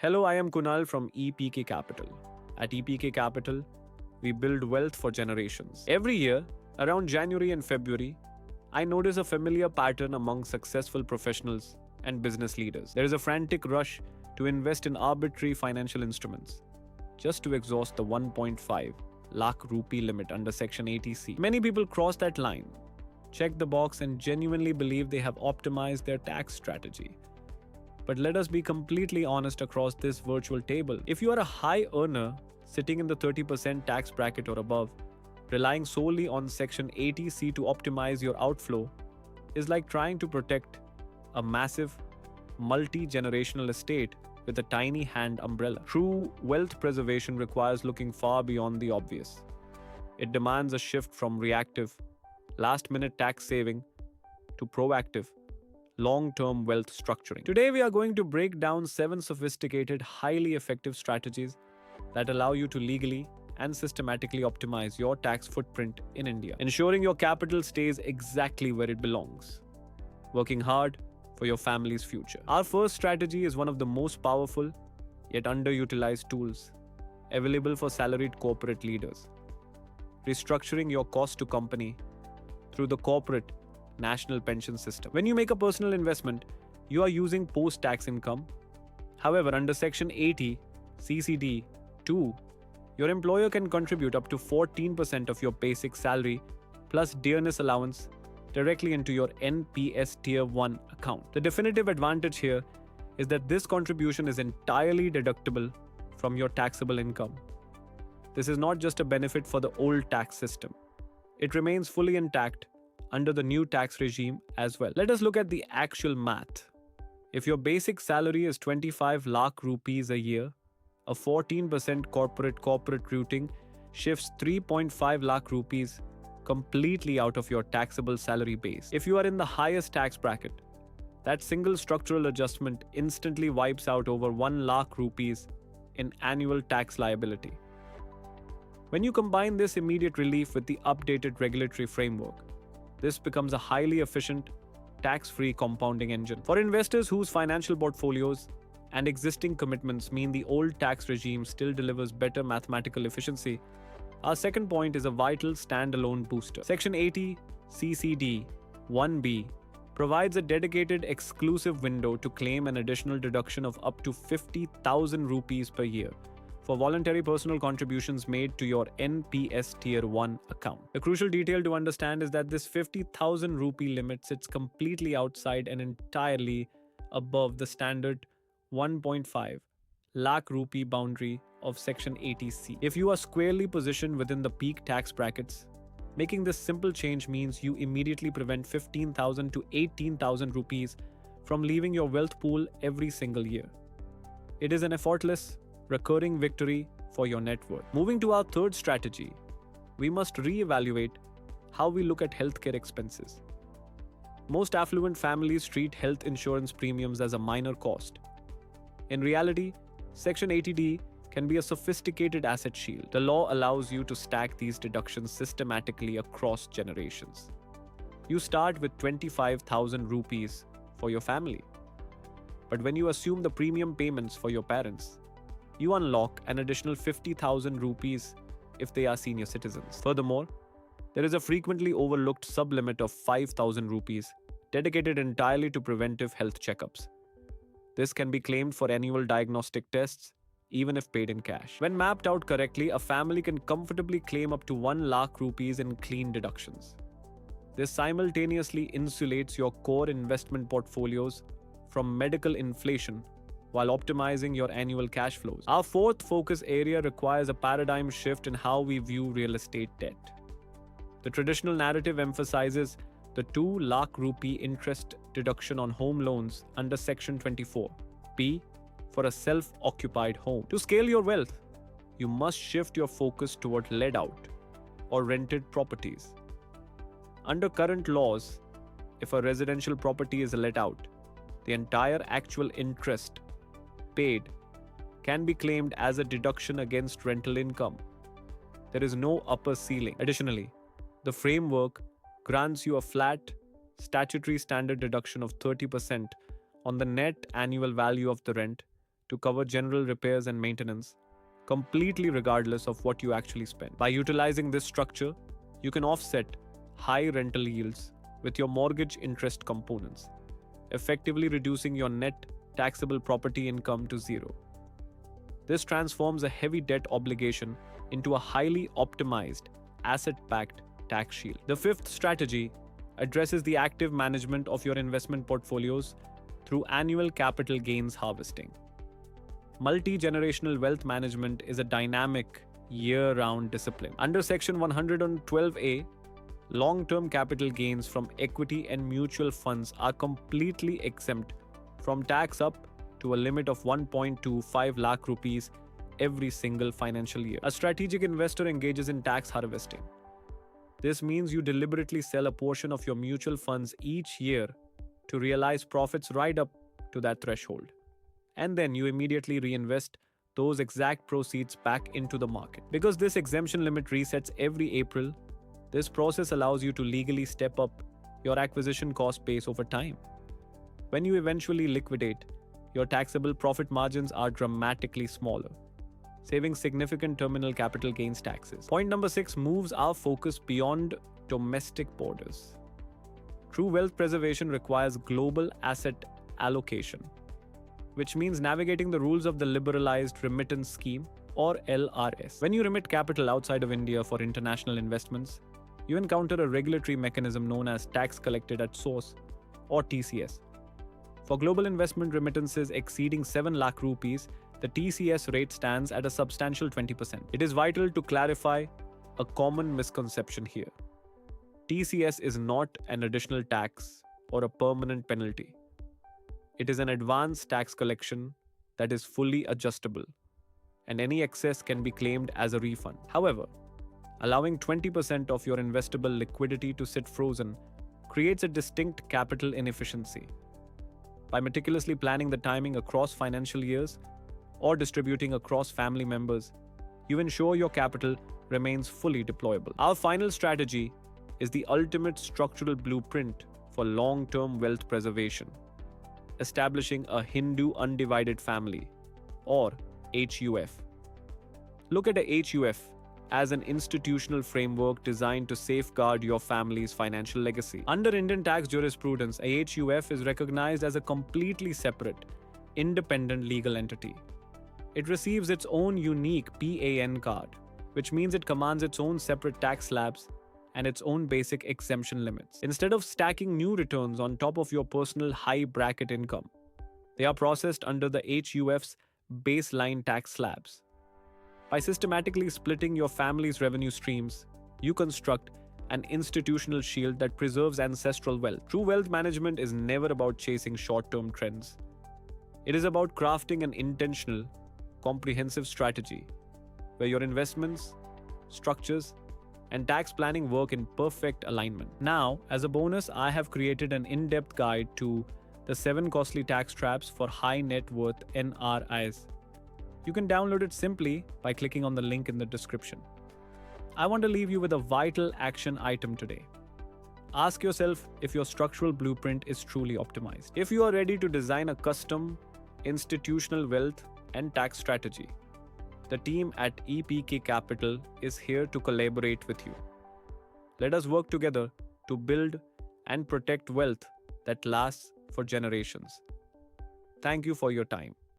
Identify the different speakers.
Speaker 1: Hello, I am Kunal from EPK Capital. At EPK Capital, we build wealth for generations. Every year, around January and February, I notice a familiar pattern among successful professionals and business leaders. There is a frantic rush to invest in arbitrary financial instruments just to exhaust the 1.5 lakh rupee limit under Section 80C. Many people cross that line, check the box, and genuinely believe they have optimized their tax strategy. But let us be completely honest across this virtual table. If you are a high earner sitting in the 30% tax bracket or above, relying solely on Section 80C to optimize your outflow is like trying to protect a massive, multi generational estate with a tiny hand umbrella. True wealth preservation requires looking far beyond the obvious. It demands a shift from reactive, last minute tax saving to proactive, long term wealth structuring. Today, we are going to break down 7 sophisticated, highly effective strategies that allow you to legally and systematically optimize your tax footprint in India, ensuring your capital stays exactly where it belongs, working hard for your family's future. Our first strategy is one of the most powerful yet underutilized tools available for salaried corporate leaders: restructuring your cost to company through the corporate national pension system. When you make a personal investment, you are using post tax income. However, under Section 80 CCD 2, your employer can contribute up to 14% of your basic salary plus dearness allowance directly into your NPS Tier 1 account. The definitive advantage here is that this contribution is entirely deductible from your taxable income. This is not just a benefit for the old tax system, it remains fully intact under the new tax regime as well. Let us look at the actual math. If your basic salary is 25 lakh rupees a year, a 14% corporate routing shifts 3.5 lakh rupees completely out of your taxable salary base. If you are in the highest tax bracket, that single structural adjustment instantly wipes out over 1 lakh rupees in annual tax liability. When you combine this immediate relief with the updated regulatory framework, this becomes a highly efficient, tax-free compounding engine. For investors whose financial portfolios and existing commitments mean the old tax regime still delivers better mathematical efficiency, our second point is a vital standalone booster. Section 80 CCD 1B provides a dedicated exclusive window to claim an additional deduction of up to 50,000 rupees per year for voluntary personal contributions made to your NPS Tier 1 account. The crucial detail to understand is that this 50,000 rupee limit sits completely outside and entirely above the standard 1.5 lakh rupee boundary of Section 80C. If you are squarely positioned within the peak tax brackets, making this simple change means you immediately prevent 15,000 to 18,000 rupees from leaving your wealth pool every single year. It is an effortless, recurring victory for your net worth. Moving to our third strategy, we must re-evaluate how we look at healthcare expenses. Most affluent families treat health insurance premiums as a minor cost. In reality, Section 80D can be a sophisticated asset shield. The law allows you to stack these deductions systematically across generations. You start with 25,000 rupees for your family. But when you assume the premium payments for your parents, you unlock an additional 50,000 rupees if they are senior citizens. Furthermore, there is a frequently overlooked sublimit of 5,000 rupees dedicated entirely to preventive health checkups. This can be claimed for annual diagnostic tests, even if paid in cash. When mapped out correctly, a family can comfortably claim up to 1 lakh rupees in clean deductions. This simultaneously insulates your core investment portfolios from medical inflation while optimizing your annual cash flows. Our fourth focus area requires a paradigm shift in how we view real estate debt. The traditional narrative emphasizes the 2 lakh rupee interest deduction on home loans under Section 24B for a self-occupied home. To scale your wealth, you must shift your focus toward let out or rented properties. Under current laws, if a residential property is let out, the entire actual interest paid can be claimed as a deduction against rental income. There is no upper ceiling. Additionally, the framework grants you a flat, statutory standard deduction of 30% on the net annual value of the rent to cover general repairs and maintenance, completely regardless of what you actually spend. By utilizing this structure, you can offset high rental yields with your mortgage interest components, effectively reducing your net taxable property income to zero. This transforms a heavy debt obligation into a highly optimized, asset backed tax shield. The fifth strategy addresses the active management of your investment portfolios through annual capital gains harvesting. Multi generational wealth management is a dynamic, year round discipline. Under Section 112A, long term capital gains from equity and mutual funds are completely exempt from tax up to a limit of 1.25 lakh rupees every single financial year. A strategic investor engages in tax harvesting. This means you deliberately sell a portion of your mutual funds each year to realize profits right up to that threshold. And then you immediately reinvest those exact proceeds back into the market. Because this exemption limit resets every April, this process allows you to legally step up your acquisition cost base over time. When you eventually liquidate, your taxable profit margins are dramatically smaller, saving significant terminal capital gains taxes. Point number 6 moves our focus beyond domestic borders. True wealth preservation requires global asset allocation, which means navigating the rules of the Liberalized Remittance Scheme or LRS. When you remit capital outside of India for international investments, you encounter a regulatory mechanism known as tax collected at source or TCS. For global investment remittances exceeding 7 lakh rupees, the TCS rate stands at a substantial 20%. It is vital to clarify a common misconception here. TCS is not an additional tax or a permanent penalty. It is an advanced tax collection that is fully adjustable, and any excess can be claimed as a refund. However, allowing 20% of your investable liquidity to sit frozen creates a distinct capital inefficiency. By meticulously planning the timing across financial years or distributing across family members, you ensure your capital remains fully deployable. Our final strategy is the ultimate structural blueprint for long-term wealth preservation, establishing a Hindu undivided family, or HUF. Look at a HUF as an institutional framework designed to safeguard your family's financial legacy. Under Indian tax jurisprudence, a HUF is recognized as a completely separate, independent legal entity. It receives its own unique PAN card, which means it commands its own separate tax slabs and its own basic exemption limits. Instead of stacking new returns on top of your personal high bracket income, they are processed under the HUF's baseline tax slabs. By systematically splitting your family's revenue streams, you construct an institutional shield that preserves ancestral wealth. True wealth management is never about chasing short-term trends. It is about crafting an intentional, comprehensive strategy where your investments, structures, and tax planning work in perfect alignment. Now, as a bonus, I have created an in-depth guide to the 7 costly tax traps for high net worth NRIs. You can download it simply by clicking on the link in the description. I want to leave you with a vital action item today. Ask yourself if your structural blueprint is truly optimized. If you are ready to design a custom institutional wealth and tax strategy, the team at EPK Capital is here to collaborate with you. Let us work together to build and protect wealth that lasts for generations. Thank you for your time.